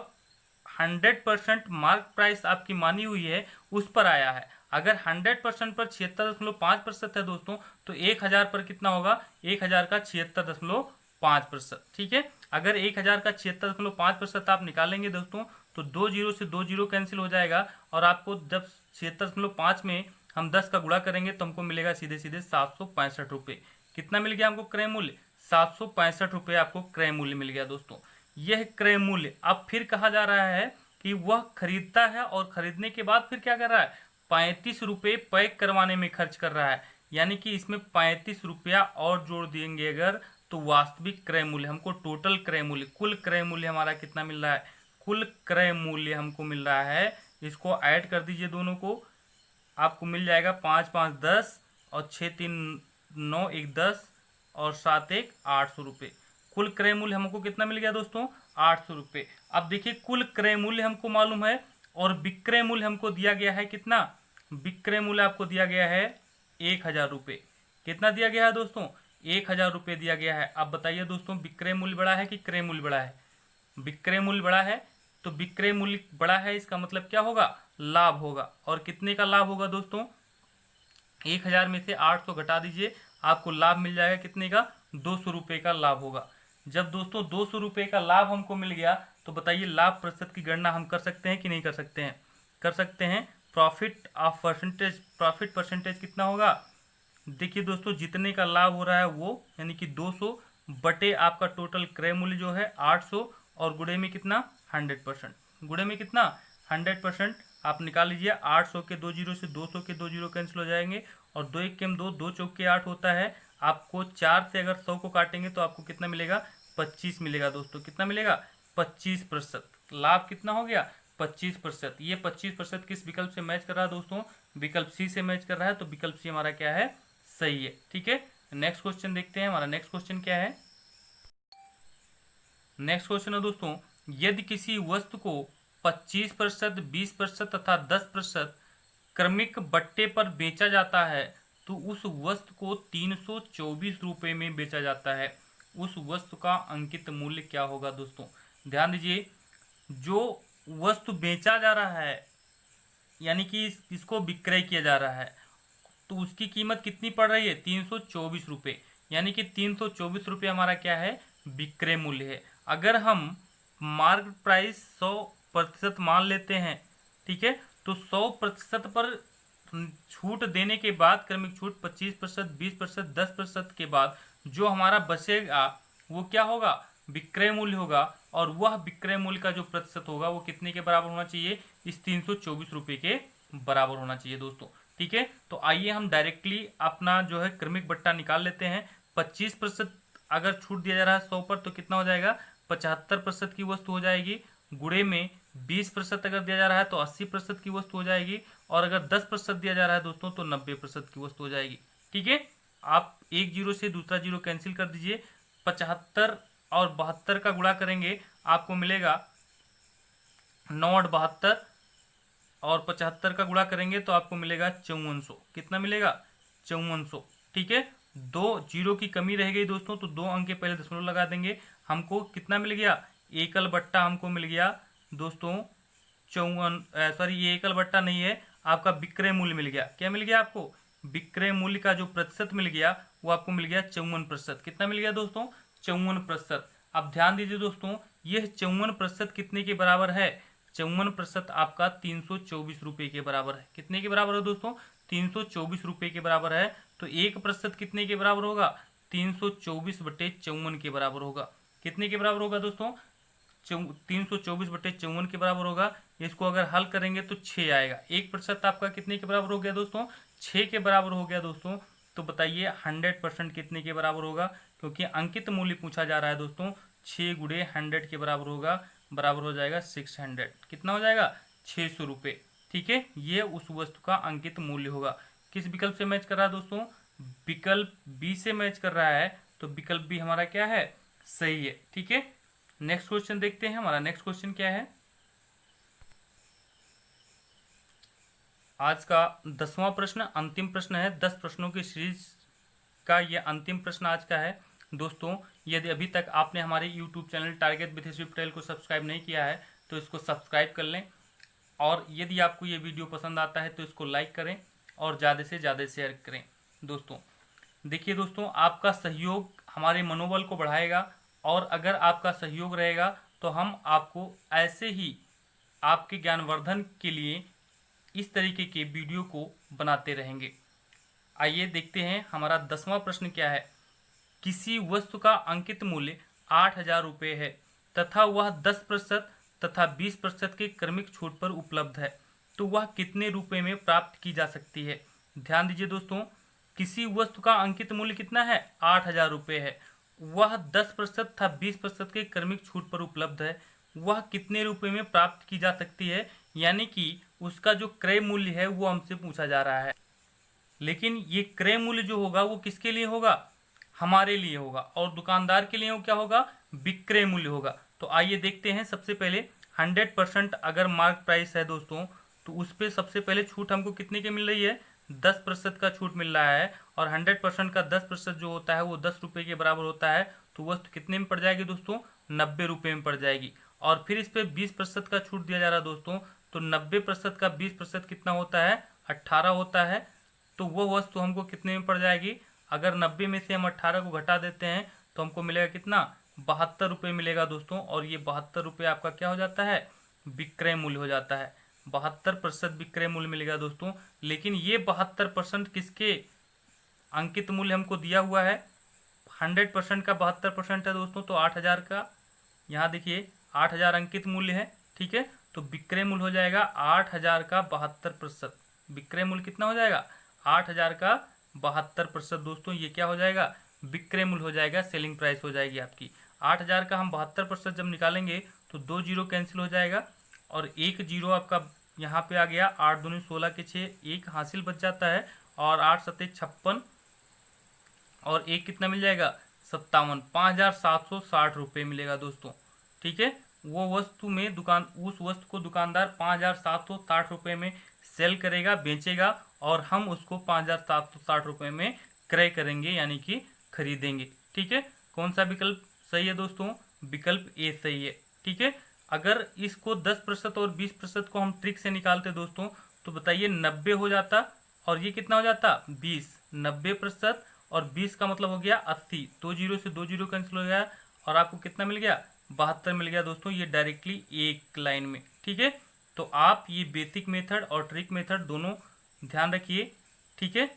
100% मार्क प्राइस आपकी मानी हुई है उस पर आया है। अगर 100% पर 76.5% है दोस्तों, तो 1000 पर कितना होगा? 1000 का 76.5%। ठीक है, अगर 1000 का 76.5% आप निकालेंगे दोस्तों तो 2 जीरो से 2 जीरो कैंसिल हो जाएगा, और आपको जब 76.5 में हम 10 का गुणा करेंगे तो हमको मिलेगा सीधे सीधे 765 रुपये। कितना मिल गया हमको क्रय मूल्य? 765 रुपये आपको क्रय मूल्य मिल गया दोस्तों। यह क्रय मूल्य अब फिर कहा जा रहा है कि वह खरीदता है और खरीदने के बाद फिर क्या कर रहा है? 35 रुपये पैक करवाने में खर्च कर रहा है, यानी कि इसमें 35 रुपया और जोड़ देंगे अगर, तो वास्तविक क्रय मूल्य हमको, टोटल क्रय मूल्य, कुल क्रय मूल्य हमारा कितना मिल रहा है? कुल क्रय मूल्य हमको मिल रहा है, इसको ऐड कर दीजिए दोनों को, आपको मिल जाएगा 5 5 10 और 6 3 9 1 10 और 7 1 800 रुपये। कुल क्रय मूल्य हमको कितना मिल गया दोस्तों? 800 रुपये। अब देखिए, कुल क्रय मूल्य हमको मालूम है और विक्रय मूल्य हमको दिया गया है कितना? विक्रय मूल्य आपको दिया गया है 1000 रुपये। कितना दिया गया है दोस्तों? 1000 रुपये दिया गया है। अब बताइए दोस्तों, विक्रय मूल्य बड़ा है कि क्रय मूल्य बड़ा है? विक्रय मूल्य बड़ा है, तो विक्रय मूल्य बड़ा है इसका मतलब क्या होगा? लाभ होगा। और कितने का लाभ होगा दोस्तों? 1000 में से 800 घटा दीजिए, आपको लाभ मिल जाएगा कितने का? 200 रुपये का लाभ होगा। जब दोस्तों 200 रुपये का लाभ हमको मिल गया तो बताइए लाभ प्रतिशत की गणना हम कर सकते हैं कि नहीं कर सकते हैं? कर सकते हैं। Profit of percentage, profit percentage कितना होगा? देखिए दोस्तों, जितने का लाभ हो रहा है वो यानी कि 200 बटे आपका टोटल क्रय मूल्य जो है 800, और गुणे में कितना? 100%। गुणे में कितना? 100%। आप निकाल लीजिए, 800 के 2 जीरो से 200 के 2 जीरो कैंसिल हो जाएंगे, और 2 1 के 2, 2 चौक के 8 होता है। आपको 4 से अगर 100 को काटेंगे तो आपको कितना मिलेगा? 25 मिलेगा दोस्तों। कितना मिलेगा? 25%। लाभ कितना हो गया? 25%। ये 25% किस विकल्प से मैच कर रहा है दोस्तों? विकल्प सी से मैच कर रहा है, तो विकल्प सी हमारा क्या है? सही है। ठीक है, नेक्स्ट क्वेश्चन देखते हैं। हमारा नेक्स्ट क्वेश्चन क्या है? नेक्स्ट क्वेश्चन है दोस्तों, यदि किसी वस्तु को 25%, 20% तथा 10% क्रमिक बट्टे पर बेचा जाता है तो उस वस्तु को 324 रुपये में बेचा जाता है। उस वस्तु का अंकित मूल्य क्या होगा दोस्तों? ध्यान दीजिए, जो वस्तु बेचा जा रहा है यानी कि इसको विक्रय किया जा रहा है तो उसकी कीमत कितनी पड़ रही है? 324 रुपये, यानी कि 324 रुपये हमारा क्या है? विक्रय मूल्य है। अगर हम मार्केट प्राइस 100% मान लेते हैं, ठीक है, तो 100% पर छूट देने के बाद, क्रमिक छूट 25%, 20%, 10% के बाद जो हमारा बचेगा वो क्या होगा? विक्रय मूल्य होगा। और वह विक्रय मूल्य का जो प्रतिशत होगा वो कितने के बराबर होना चाहिए? इस 324 रुपये के बराबर होना चाहिए दोस्तों। ठीक है, तो आइए हम डायरेक्टली अपना जो है क्रमिक बट्टा निकाल लेते हैं। 25% अगर छूट दिया जा रहा है 100 पर तो कितना हो जाएगा? 75% की वस्तु हो जाएगी। गुणे में 20% अगर दिया जा रहा है तो 80% की वस्तु हो जाएगी, और अगर 10% दिया जा रहा है दोस्तों तो 90% की वस्तु हो जाएगी। ठीक है, आप एक जीरो से दूसरा जीरो कैंसिल कर दीजिए। 75 और 72 का गुणा करेंगे, आपको मिलेगा 9 8 72, और 75 का गुणा करेंगे तो आपको मिलेगा 5400। कितना मिलेगा? 5400। ठीक है, 2 जीरो की कमी रह गई दोस्तों, तो 2 अंक के पहले दशमलव लगा देंगे। हमको कितना मिल गया? एकल बट्टा हमको मिल गया दोस्तों 54, सॉरी ये एकल बट्टा नहीं है, आपका विक्रय मूल्य मिल गया। क्या मिल गया आपको? विक्रय मूल्य का जो प्रतिशत मिल गया वो आपको मिल गया 54%। कितना मिल गया दोस्तों? 54%। अब ध्यान दीजिए दोस्तों, यह 54% कितने के बराबर है? 54% आपका 324 रुपये के बराबर है। कितने के बराबर है दोस्तों? 324 रुपये के बराबर है। तो 1% कितने के बराबर होगा? 324/54 के बराबर होगा। कितने के बराबर होगा दोस्तों? 324/54 के बराबर होगा। इसको अगर हल करेंगे तो 6 आएगा। 1% आपका कितने के बराबर हो गया दोस्तों? 6 के बराबर हो गया दोस्तों। तो बताइए 100% कितने के बराबर होगा? क्योंकि अंकित मूल्य पूछा जा रहा है दोस्तों। 6 गुणे 100 के बराबर होगा, बराबर हो जाएगा 600। कितना हो जाएगा? 600 रुपये। ठीक है, ये उस वस्तु का अंकित मूल्य होगा। किस विकल्प से मैच कर रहा है दोस्तों? विकल्प बी से मैच कर रहा है। तो विकल्प बी हमारा क्या है? सही है। ठीक है, नेक्स्ट क्वेश्चन देखते हैं। हमारा नेक्स्ट क्वेश्चन क्या है? आज का 10वां प्रश्न, अंतिम प्रश्न है। 10 प्रश्नों की सीरीज का ये अंतिम प्रश्न आज का है दोस्तों। यदि अभी तक आपने हमारे YouTube channel target with history Patel को सब्सक्राइब नहीं किया है तो इसको सब्सक्राइब कर लें, और यदि आपको ये वीडियो पसंद आता है तो इसको लाइक करें और ज़्यादा से ज़्यादा शेयर करें दोस्तों। देखिए दोस्तों, आपका सहयोग हमारे मनोबल को बढ़ाएगा, और अगर आपका सहयोग रहेगा तो हम आपको ऐसे ही आपके ज्ञानवर्धन के लिए इस तरीके के वीडियो को बनाते रहेंगे। आइए देखते हैं हमारा 10वां प्रश्न क्या है। किसी वस्तु का अंकित मूल्य 8,000 रुपये है तथा वह 10% तथा 20% के क्रमिक छूट पर उपलब्ध है, तो वह कितने रुपए में प्राप्त की जा सकती है? ध्यान दीजिए दोस्तों, किसी वस्तु का अंकित मूल्य कितना है? 8,000 रुपये है। वह 10% तथा 20% के क्रमिक छूट पर उपलब्ध है। वह कितने रुपए में प्राप्त की जा सकती है? यानी कि उसका जो क्रय मूल्य है वो हमसे पूछा जा रहा है। लेकिन ये क्रय मूल्य जो होगा वो किसके लिए होगा? हमारे लिए होगा। और दुकानदार के लिए वो क्या होगा? विक्रय मूल्य होगा। तो आइए देखते हैं। सबसे पहले 100% अगर मार्क प्राइस है दोस्तों, तो उस पर सबसे पहले छूट हमको कितने की मिल रही है? 10% का छूट मिल रहा है। और 100% का 10% जो होता है वो 10 रुपये के बराबर होता है। तो वस्तु कितने में पड़ जाएगी दोस्तों? 90 रुपये में पड़ जाएगी। और फिर इस पर 20% का छूट दिया जा रहा है दोस्तों। तो 90% का 20% कितना होता है? 18 होता है। तो वो वस्तु हमको कितने में पड़ जाएगी? अगर 90 में से हम 18 को घटा देते हैं तो हमको मिलेगा कितना? 72 रुपये मिलेगा दोस्तों। और ये 72 रुपये आपका क्या हो जाता है? विक्रय मूल्य हो जाता है। 72% विक्रय मूल्य मिलेगा दोस्तों। लेकिन ये 72% किसके अंकित मूल्य हमको दिया हुआ है? 100% का 72% है दोस्तों। तो 8,000 का, यहाँ देखिए 8,000 अंकित मूल्य है। ठीक है, तो विक्रय मूल्य हो जाएगा 8,000 का 72%। विक्रय मूल्य कितना हो जाएगा? 8,000 का 72% दोस्तों। ये क्या हो जाएगा? विक्रय मूल्य हो जाएगा, सेलिंग प्राइस हो जाएगी आपकी। 8,000 का हम 72% जब निकालेंगे तो 2 जीरो कैंसिल हो जाएगा, और 1 जीरो आपका यहाँ पे आ गया। 8 दूनी 16 के 6, 1 हासिल बच जाता है। और 8 सत्ते 56, और 1 कितना मिल जाएगा? 57। 5,760 रुपये मिलेगा दोस्तों। ठीक है, वो वस्तु में उस वस्तु को दुकानदार 5,760 रुपये में सेल करेगा, बेचेगा, और हम उसको 5,760 रुपये में क्रय करेंगे, यानी कि खरीदेंगे। ठीक है, कौन सा विकल्प सही है दोस्तों? विकल्प ए सही है। ठीक है, अगर इसको 10% और 20% को हम ट्रिक से निकालते दोस्तों, तो बताइए 90 हो जाता, और ये कितना हो जाता? 20। 90% और 20 का मतलब हो गया 80। 2 जीरो से 2 जीरो कैंसिल हो गया, और आपको कितना मिल गया? 72 मिल गया दोस्तों। ये डायरेक्टली एक लाइन में। ठीक है, तो आप ये बेसिक मेथड और ट्रिक मेथड दोनों ध्यान रखिए। ठीक है,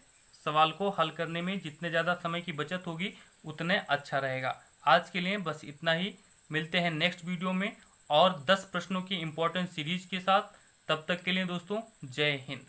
सवाल को हल करने में जितने ज़्यादा समय की बचत होगी उतने अच्छा रहेगा। आज के लिए बस इतना ही। मिलते हैं नेक्स्ट वीडियो में और 10 प्रश्नों की इम्पोर्टेंट सीरीज के साथ। तब तक के लिए दोस्तों, जय हिंद।